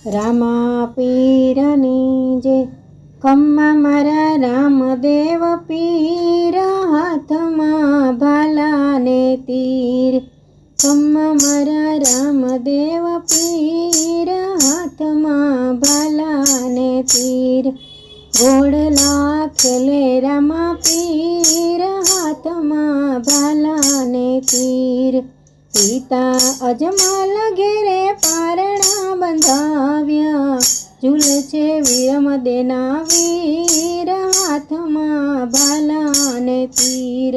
રામા પીરની જે ખમ્મા મારા રામદેવ પીર, હાથમાં ભાલા ને તીર. ખમ્મા મારા રામદેવ પીર, હાથમાં ભાલા ને તીર. ઘોડલા ખેલે રામા પીર, હાથમાં ભાલા ને તીર. સીતા અજમલ ઘેરે પારણા બંધાવ્યા, ઝૂલે છે વીરમદેના વીર, હાથમાં ભાલા ને તીર.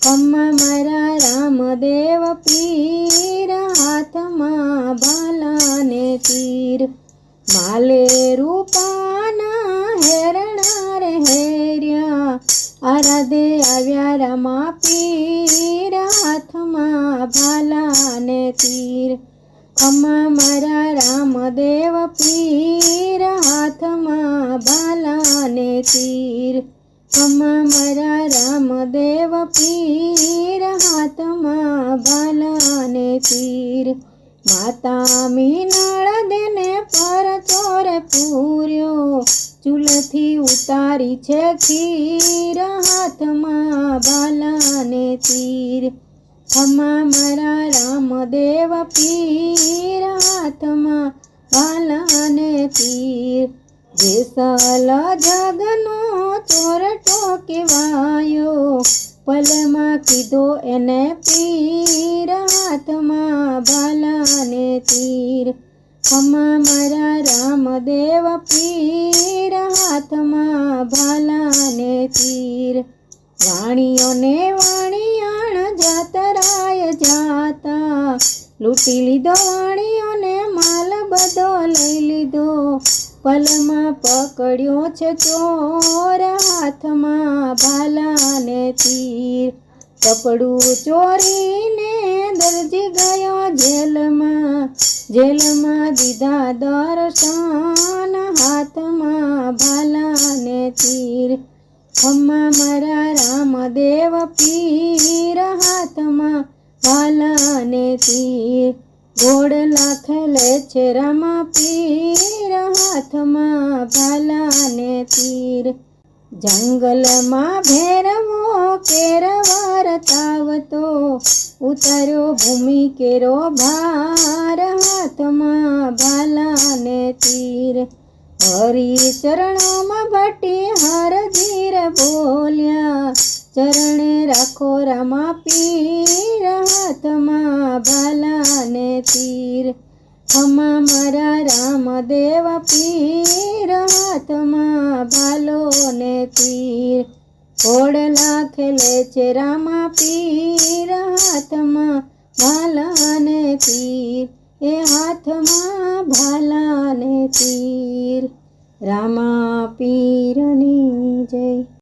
ખમ્મા મારા રામદેવ પીર, હાથમાં ભાલા ને તીર. માલે રૂપાના હેરણા રે હેર્યા, આરાધે આવ્યા રામા પીર, હાથમાં ભાલા ને તીર. ખમ્મા મારા રામદેવ પીર, હાથમાં ભાલા ને તીર. ખમ્મા મારા રામદેવ પીર, હાથમાં ભાલા ને તીર. માતા મીનાળ દેને પર ચોરે પૂર્યો, ચૂલથી ઉતારી છે ખીર, હાથમાં ભાલા ને તીર. ખમ્મા મારા રામદેવ પીર, હાથમાં ભાલા ને તીર. જેસલ જગનો ચોરટો કહેવાયો, પલમાં કીધો એને પીર, હાથમાં ભાલા ને તીર. ખમ્મા મારા રામદેવ પીર, હાથમાં ભાલા ને તીર. વાણીઓને વાણિયાણ જાતરાય જાતા, લૂંટી લીધો વાણીઓને માલ બધો લઈ લીધો. પલમાં પકડ્યો છે ચોર, હાથમાં ભાલા ને તીર. કપડું ચોરીને દરજી ગયો જેલમાં, જેલમાં દીધા દર્શન, હાથમાં ભાલા ને તીર. ખમ્મા મારા રામદેવ પીર, હાથમાં ભાલા ને તીર. ઘોડલા ખેલે છે રામા પીર, હાથમાં ભાલા ને તીર. જંગલમાં ભેરવો કેરવાર તાવતો, ઉતાર્યો ભૂમિ કેરો ભાર, હાથમાં ભાલા ને તીર. હરી ચરણોમાં ભટ્ટી હરધીર બોલ્યા, ચરણે રાખો રામા પીર, હાથમાં ભાલા ને તીર. ખમ્મા મારા રામદેવ પીર, હાથમાં ભાલો ને તીર. ઘોડલા ખેલે છે રામા પીર, હાથમાં ભાલા ને તીર. એ હાથમાં ભાલા ને તીર. રામા